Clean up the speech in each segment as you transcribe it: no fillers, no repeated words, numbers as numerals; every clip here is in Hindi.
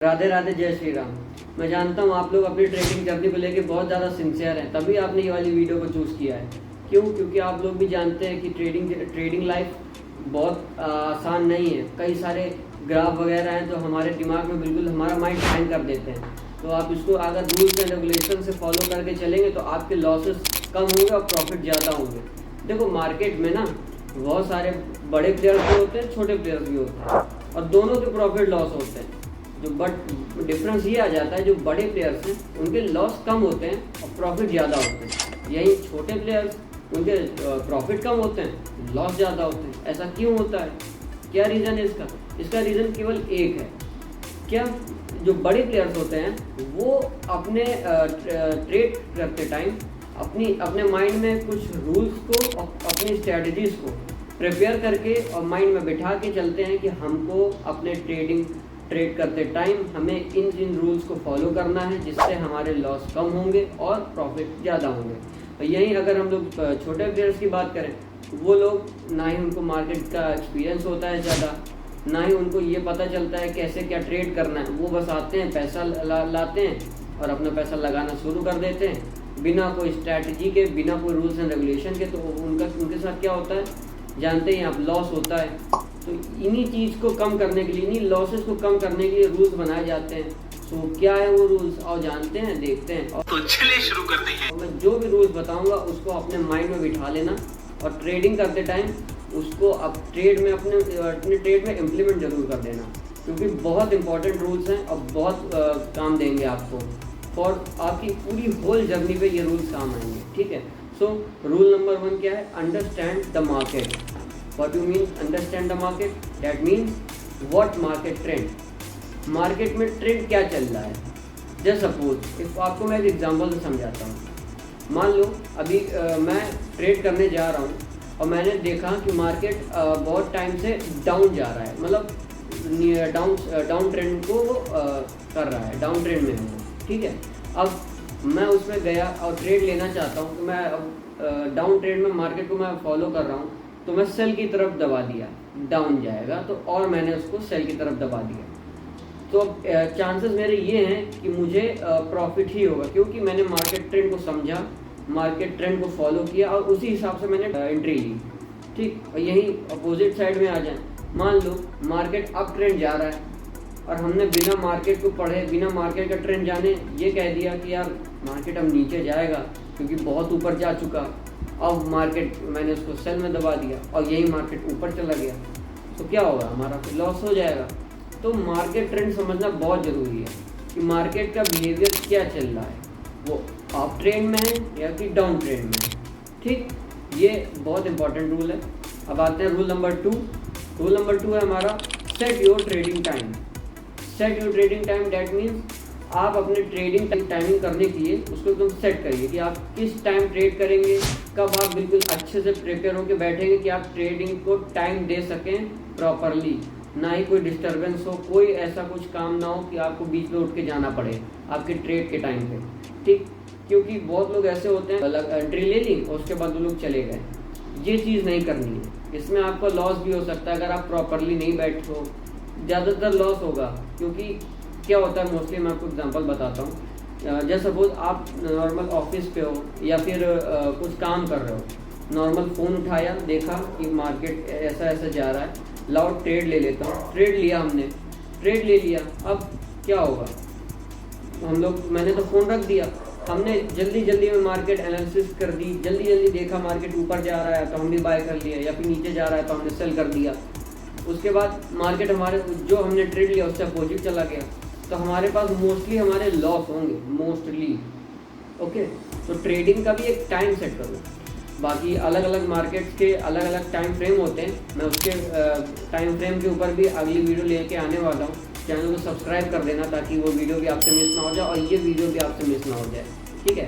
राधे राधे, जय श्री राम। मैं जानता हूँ आप लोग अपनी ट्रेडिंग जर्नी को लेकर बहुत ज़्यादा सिंसियर हैं, तभी आपने ये वाली वीडियो को चूज़ किया है। क्यों? क्योंकि आप लोग भी जानते हैं कि ट्रेडिंग लाइफ बहुत आसान नहीं है। कई सारे ग्राफ वगैरह हैं तो हमारे दिमाग में बिल्कुल हमारा माइंड हैंग कर देते हैं। तो आप इसको अगर रूल्स एंड रेगुलेशन से फॉलो करके चलेंगे तो आपके लॉसेस कम होंगे और प्रॉफिट ज़्यादा होंगे। देखो, मार्केट में ना बहुत सारे बड़े प्लेयर्स भी होते हैं, छोटे प्लेयर्स भी होते हैं, और दोनों के प्रॉफिट लॉस होते हैं। जो बट डिफरेंस ये आ जाता है, जो बड़े प्लेयर्स हैं उनके लॉस कम होते हैं और प्रॉफिट ज़्यादा होते हैं। यही छोटे प्लेयर्स, उनके प्रॉफिट कम होते हैं, लॉस ज़्यादा होते हैं। ऐसा क्यों होता है? क्या रीज़न है इसका? इसका रीज़न केवल एक है। क्या? जो बड़े प्लेयर्स होते हैं वो अपने ट्रेड करते टाइम अपने माइंड में कुछ रूल्स को, अपनी स्ट्रेटजीज को प्रिपेयर करके और माइंड में बिठा के चलते हैं कि हमको अपने ट्रेड करते टाइम हमें इन रूल्स को फॉलो करना है, जिससे हमारे लॉस कम होंगे और प्रॉफिट ज़्यादा होंगे। और यहीं अगर हम लोग छोटे प्लेयर्स की बात करें, वो लोग ना ही उनको मार्केट का एक्सपीरियंस होता है ज़्यादा, ना ही उनको ये पता चलता है कैसे क्या ट्रेड करना है। वो बस आते हैं, पैसा लाते हैं और अपना पैसा लगाना शुरू कर देते हैं बिना कोई स्ट्रैटेजी के, बिना कोई रूल्स एंड रेगुलेशन के। तो उनके साथ क्या होता है जानते हैं आप, लॉस होता है। तो इन्हीं चीज़ को कम करने के लिए, इन्हीं लॉसेस को कम करने के लिए रूल्स बनाए जाते हैं। तो क्या है वो रूल्स, और जानते हैं, देखते हैं। और तो चलिए शुरू करते हैं। मैं जो भी रूल्स बताऊंगा उसको अपने माइंड में बिठा लेना और ट्रेडिंग करते टाइम उसको अपने ट्रेड में इम्प्लीमेंट जरूर कर देना, क्योंकि बहुत इंपॉर्टेंट रूल्स हैं और बहुत काम देंगे आपको। और आपकी पूरी होल जर्नी पे ये रूल्स काम आएंगे, ठीक है। सो रूल नंबर 1 क्या है? Understand the market. What do you mean understand the market? That means what market trend? Market में ट्रेंड क्या चल रहा है। जस्ट सपोज, इफ आपको मैं एक एग्जांपल से समझाता हूँ। मान लो अभी मैं ट्रेड करने जा रहा हूँ और मैंने देखा कि मार्केट बहुत टाइम से डाउन जा रहा है, मतलब डाउन ट्रेंड को कर रहा है, डाउन ट्रेंड में है, ठीक है। अब मैं उसमें गया और ट्रेड लेना चाहता हूँ, तो मैं डाउन ट्रेंड में मार्केट को मैं फॉलो कर रहा हूँ, तो मैं सेल की तरफ दबा दिया, डाउन जाएगा तो, और मैंने उसको सेल की तरफ दबा दिया। तो चांसेस मेरे ये हैं कि मुझे प्रॉफिट ही होगा, क्योंकि मैंने मार्केट ट्रेंड को समझा, मार्केट ट्रेंड को फॉलो किया और उसी हिसाब से मैंने एंट्री ली, ठीक। और यही अपोजिट साइड में आ जाए, मान लो मार्केट अप ट्रेंड जा रहा है और हमने बिना मार्केट को पढ़े, बिना मार्केट का ट्रेंड जाने ये कह दिया कि यार मार्केट अब नीचे जाएगा क्योंकि बहुत ऊपर जा चुका। अब मार्केट, मैंने उसको सेल में दबा दिया और यही मार्केट ऊपर चला गया, तो क्या होगा? हमारा फिर लॉस हो जाएगा। तो मार्केट ट्रेंड समझना बहुत ज़रूरी है कि मार्केट का बिहेवियर क्या चल रहा है, वो अप ट्रेंड में है या कि डाउन ट्रेंड में है, ठीक। ये बहुत इंपॉर्टेंट रूल है। अब आते हैं रूल नंबर 2। रूल नंबर 2 है हमारा set your trading time. Set your trading time, that means आप अपने ट्रेडिंग टाइमिंग करने के लिए उसको एकदम सेट करिए कि आप किस टाइम ट्रेड करेंगे, कब आप बिल्कुल अच्छे से प्रिपेयर होकर बैठेंगे कि आप ट्रेडिंग को टाइम दे सकें प्रॉपरली, ना ही कोई डिस्टर्बेंस हो, कोई ऐसा कुछ काम ना हो कि आपको बीच में उठ के जाना पड़े आपके ट्रेड के टाइम पे, ठीक। क्योंकि बहुत लोग ऐसे होते हैं, अलग एंट्री ले ली और उसके बाद वो लोग चले गए। ये चीज़ नहीं करनी है। इसमें आपका लॉस भी हो सकता है अगर आप प्रॉपरली नहीं बैठो, ज़्यादातर लॉस होगा। क्योंकि क्या होता है मोस्टली, मैं आपको एग्जांपल बताता हूँ। जैसे सपोज आप नॉर्मल ऑफिस पे हो या फिर कुछ काम कर रहे हो, नॉर्मल फ़ोन उठाया, देखा कि मार्केट ऐसा ऐसा जा रहा है, लाओ ट्रेड ले लेता हूँ। ट्रेड लिया, हमने ट्रेड ले लिया। अब क्या होगा? मैंने तो फ़ोन रख दिया, हमने जल्दी में मार्केट एनालिसिस कर दी, जल्दी देखा मार्केट ऊपर जा रहा है तो हमने बाय कर लिया, या फिर नीचे जा रहा है तो हमने सेल कर दिया। उसके बाद मार्केट हमारे जो हमने ट्रेड लिया उससे अपोजिट चला गया, तो हमारे पास मोस्टली हमारे लॉस होंगे, मोस्टली, ओके। तो ट्रेडिंग का भी एक टाइम सेट करो। बाकी अलग अलग मार्केट्स के अलग अलग टाइम फ्रेम होते हैं, मैं उसके टाइम फ्रेम के ऊपर भी अगली वीडियो लेके आने वाला हूँ। चैनल को सब्सक्राइब कर देना ताकि वो वीडियो भी आपसे मिस ना हो जाए और ये वीडियो भी आपसे मिस ना हो जाए, ठीक है।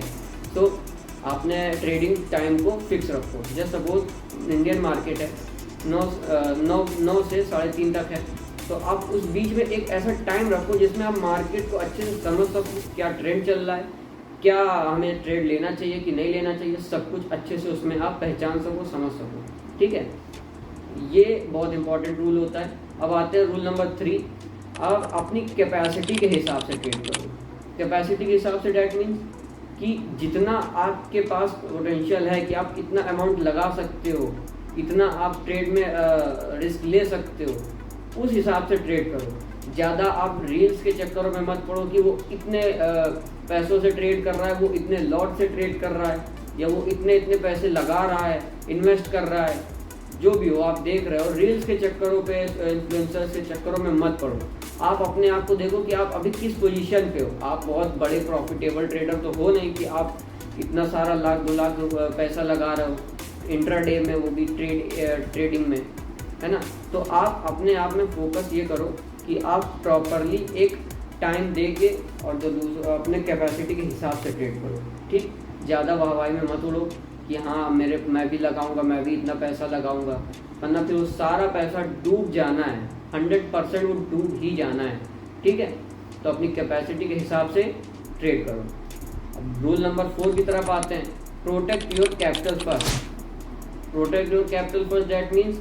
तो आपने ट्रेडिंग टाइम को फिक्स रखो। जैसे सपोज इंडियन मार्केट है 9 से 3:30 तक है, तो आप उस बीच में एक ऐसा टाइम रखो जिसमें आप मार्केट को अच्छे से समझ सको, क्या ट्रेंड चल रहा है, क्या हमें ट्रेड लेना चाहिए कि नहीं लेना चाहिए, सब कुछ अच्छे से उसमें आप पहचान सको, समझ सको, ठीक है। ये बहुत इंपॉर्टेंट रूल होता है। अब आते हैं रूल नंबर 3। आप अपनी कैपेसिटी के हिसाब से ट्रेड करो। कैपेसिटी के हिसाब से डैट मीन्स कि जितना आपके पास पोटेंशियल है कि आप इतना अमाउंट लगा सकते हो, इतना आप ट्रेड में रिस्क ले सकते हो, उस हिसाब से ट्रेड करो। ज़्यादा आप रील्स के चक्करों में मत पड़ो कि वो इतने पैसों से ट्रेड कर रहा है, वो इतने लॉट से ट्रेड कर रहा है, या वो इतने इतने पैसे लगा रहा है, इन्वेस्ट कर रहा है। जो भी हो आप देख रहे हो, रील्स के चक्करों पे, इन्फ्लुएंसर्स के चक्करों में मत पड़ो। आप अपने आप को देखो कि आप अभी किस पोजीशन पे हो। आप बहुत बड़े प्रॉफिटेबल ट्रेडर तो हो नहीं कि आप इतना सारा लाख 2 लाख पैसा लगा रहे हो इंट्राडे में, वो भी ट्रेडिंग में, है ना। तो आप अपने आप में फोकस ये करो कि आप प्रॉपरली एक टाइम दे के और जो अपने कैपेसिटी के हिसाब से ट्रेड करो, ठीक। ज़्यादा वाहवाही में मत उड़ो कि हाँ मैं भी लगाऊंगा, मैं भी इतना पैसा लगाऊंगा, वरना फिर वो सारा पैसा डूब जाना है, 100% वो डूब ही जाना है, ठीक है। तो अपनी कैपेसिटी के हिसाब से ट्रेड करो। अब रूल नंबर 4 की तरफ आते हैं, protect your capital first. Protect your capital first that means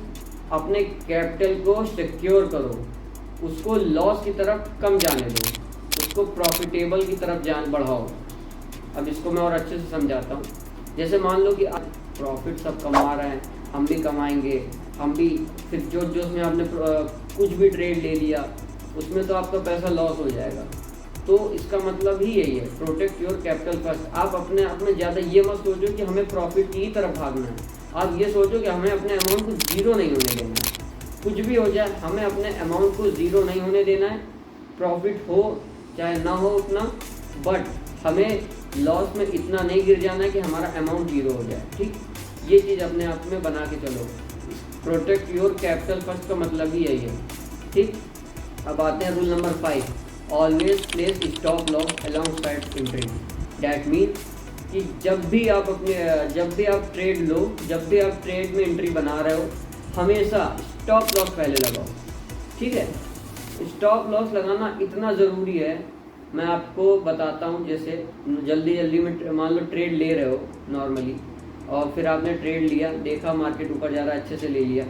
अपने कैपिटल को सिक्योर करो, उसको लॉस की तरफ कम जाने दो, उसको प्रॉफिटेबल की तरफ जान बढ़ाओ। अब इसको मैं और अच्छे से समझाता हूँ। जैसे मान लो कि आप प्रॉफिट सब कमा रहे हैं, हम भी कमाएंगे, हम भी, फिर जो उसमें आपने कुछ भी ट्रेड ले लिया उसमें तो आपका पैसा लॉस हो जाएगा। तो इसका मतलब ही यही है, प्रोटेक्ट योर कैपिटल फर्स्ट। आप अपने आप में ज़्यादा ये मत सोचो कि हमें प्रॉफिट की ही तरफ भागना है, आप ये सोचो कि हमें अपने अमाउंट को ज़ीरो नहीं होने देना है। कुछ भी हो जाए, हमें अपने अमाउंट को ज़ीरो नहीं होने देना है। प्रॉफिट हो चाहे ना हो उतना, बट हमें लॉस में इतना नहीं गिर जाना है कि हमारा अमाउंट ज़ीरो हो जाए, ठीक। ये चीज़ अपने आप में बना के चलो। प्रोटेक्ट योर कैपिटल फर्स्ट का मतलब ही यही है, ठीक। अब आते हैं rule number 5, always place stop loss along side entry. That mean कि जब भी आप ट्रेड लो, जब भी आप ट्रेड में एंट्री बना रहे हो, हमेशा स्टॉप लॉस पहले लगाओ, ठीक है। स्टॉप लॉस लगाना इतना ज़रूरी है, मैं आपको बताता हूँ। जैसे जल्दी में मान लो ट्रेड ले रहे हो नॉर्मली, और फिर आपने ट्रेड लिया, देखा मार्केट ऊपर जा रहा है, अच्छे से ले लिया।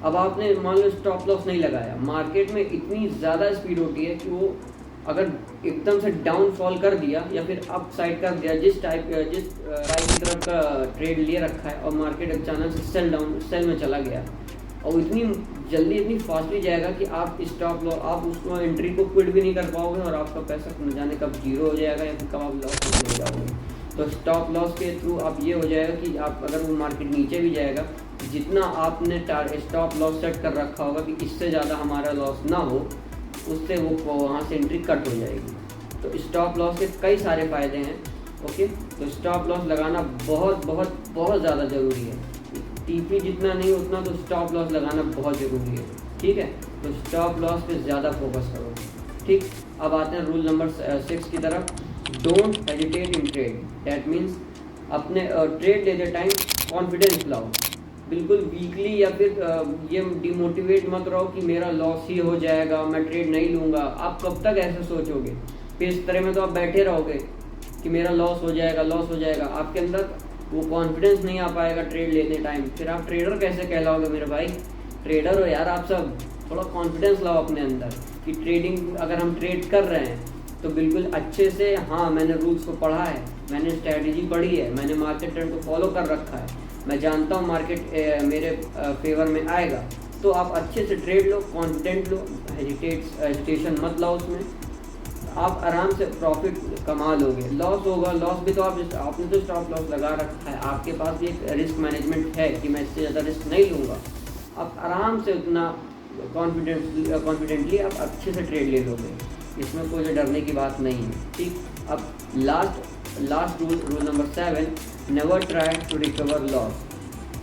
अब आपने मान लो स्टॉप लॉस नहीं लगाया, मार्केट में इतनी ज़्यादा स्पीड होती है कि वो अगर एकदम से डाउनफॉल कर दिया या फिर अप साइड कर दिया, जिस टाइप की तरफ का ट्रेड लिए रखा है, और मार्केट अचानक से सेल में चला गया, और इतनी जल्दी इतनी फास्टली जाएगा कि आप स्टॉप लॉस, आप उसको एंट्री को क्विट भी नहीं कर पाओगे, और आपका पैसा न जाने कब जीरो हो जाएगा या फिर कब आप लॉस हो जाओगे। तो स्टॉप लॉस के थ्रू आप ये हो जाएगा कि आप, अगर वो मार्केट नीचे भी जाएगा, जितना आपने स्टॉप लॉस सेट कर रखा होगा कि इससे ज़्यादा हमारा लॉस ना हो, उससे वो वहाँ से एंट्री कट हो जाएगी। तो स्टॉप लॉस के कई सारे फ़ायदे हैं, ओके। तो स्टॉप लॉस लगाना बहुत बहुत बहुत ज़्यादा ज़रूरी है। टीपी जितना नहीं उतना तो स्टॉप लॉस लगाना बहुत ज़रूरी है, ठीक है। तो स्टॉप लॉस पे ज़्यादा फोकस करो, ठीक। अब आते हैं रूल नंबर 6 की तरफ, don't hesitate in trade. That means अपने ट्रेड लेते टाइम कॉन्फिडेंस लाओ, बिल्कुल वीकली या फिर ये डिमोटिवेट मत रहो कि मेरा लॉस ही हो जाएगा, मैं ट्रेड नहीं लूँगा। आप कब तक ऐसे सोचोगे? फिर इस तरह में तो आप बैठे रहोगे कि मेरा लॉस हो जाएगा। आपके अंदर वो कॉन्फिडेंस नहीं आ पाएगा ट्रेड लेते टाइम, फिर आप ट्रेडर कैसे कहलाओगे? मेरे भाई ट्रेडर हो यार आप सब, थोड़ा कॉन्फिडेंस लाओ अपने अंदर कि ट्रेडिंग, अगर हम ट्रेड कर रहे हैं तो बिल्कुल अच्छे से, हाँ मैंने रूल्स को पढ़ा है, मैंने स्ट्रैटेजी पढ़ी है, मैंने मार्केट ट्रेंड को फॉलो कर रखा है, मैं जानता हूँ मार्केट मेरे फेवर में आएगा। तो आप अच्छे से ट्रेड लो, कॉन्फिडेंट लो, हेजिटेशन मत लाओ उसमें, आप आराम से प्रॉफिट कमा लोगे। लॉस होगा, लॉस भी तो आपने तो स्टॉप लॉस लगा रखा है, आपके पास भी एक रिस्क मैनेजमेंट है कि मैं इससे ज़्यादा रिस्क नहीं लूँगा। आप आराम से उतना कॉन्फिडेंटली आप अच्छे से ट्रेड ले लोगे, इसमें कोई डरने की बात नहीं है, ठीक। अब last rule number 7, never try to recover loss.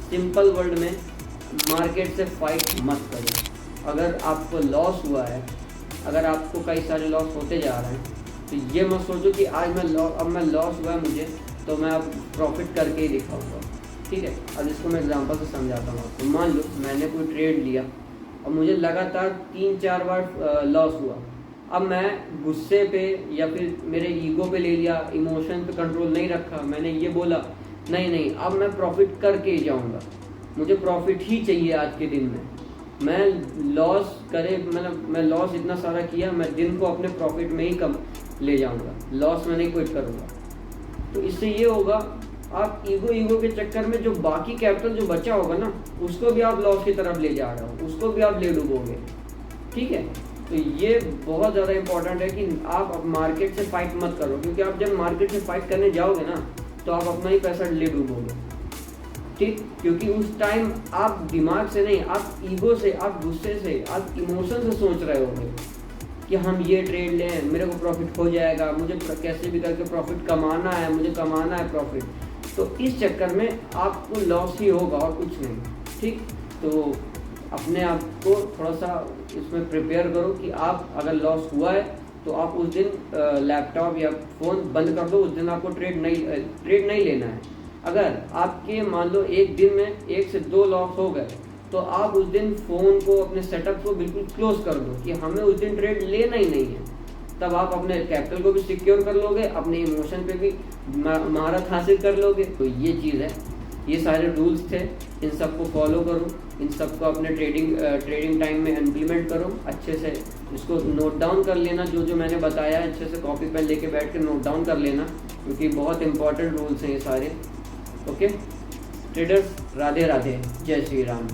Simple word में, मार्केट से फाइट मत करो। अगर आपको लॉस हुआ है, अगर आपको कई सारे लॉस होते जा रहे हैं, तो ये मत सोचो कि आज मैं लॉस हुआ है मुझे, तो मैं अब प्रॉफिट करके ही दिखाऊंगा, ठीक है। अब इसको मैं एग्जांपल से समझाता हूँ आपको। मान लो मैंने कोई ट्रेड लिया और मुझे लगातार 3-4 बार लॉस हुआ। अब मैं गुस्से पे या फिर मेरे ईगो पे ले लिया, इमोशन पे कंट्रोल नहीं रखा, मैंने ये बोला नहीं अब मैं प्रॉफिट करके ही जाऊँगा, मुझे प्रॉफिट ही चाहिए आज के दिन में। मैं लॉस करे, मतलब मैं लॉस इतना सारा किया, मैं दिन को अपने प्रॉफिट में ही कम ले जाऊंगा, लॉस में नहीं क्विट करूंगा। तो इससे ये होगा, आप ईगो के चक्कर में जो बाकी कैपिटल जो बचा होगा ना, उसको भी आप लॉस की तरफ ले जा रहे हो, उसको भी आप ले डूबोगे। ठीक है, तो ये बहुत ज़्यादा इंपॉर्टेंट है कि आप मार्केट से फाइट मत करो, क्योंकि आप जब मार्केट से फाइट करने जाओगे ना, तो आप अपना ही पैसा ले डूबोगे। ठीक, क्योंकि उस टाइम आप दिमाग से नहीं, आप ईगो से, आप गुस्से से, आप इमोशन से सोच रहे होगे कि हम ये ट्रेड लें, मेरे को प्रॉफिट हो जाएगा, मुझे कैसे भी करके प्रॉफिट कमाना है, मुझे कमाना है प्रॉफिट। तो इस चक्कर में आपको लॉस ही होगा और कुछ नहीं। ठीक, तो अपने आप को थोड़ा सा इसमें प्रिपेयर करो कि आप अगर लॉस हुआ है तो आप उस दिन लैपटॉप या फ़ोन बंद कर दो, उस दिन आपको ट्रेड नहीं लेना है। अगर आपके मान लो एक दिन में 1 से 2 लॉस हो गए, तो आप उस दिन फ़ोन को, अपने सेटअप को बिल्कुल क्लोज कर दो कि हमें उस दिन ट्रेड लेना ही नहीं है। तब आप अपने कैपिटल को भी सिक्योर कर लोगे, अपने इमोशन पे भी महारत हासिल कर लोगे। तो ये चीज़ है, ये सारे रूल्स थे, इन सबको फॉलो करो, इन सबको अपने ट्रेडिंग टाइम में इम्प्लीमेंट करो। अच्छे से इसको नोट डाउन कर लेना, जो जो मैंने बताया अच्छे से कॉपी पेन लेके बैठ के नोट डाउन कर लेना, क्योंकि बहुत इंपॉर्टेंट रूल्स हैं ये सारे। ओके ट्रेडर्स, राधे राधे, जय श्री राम।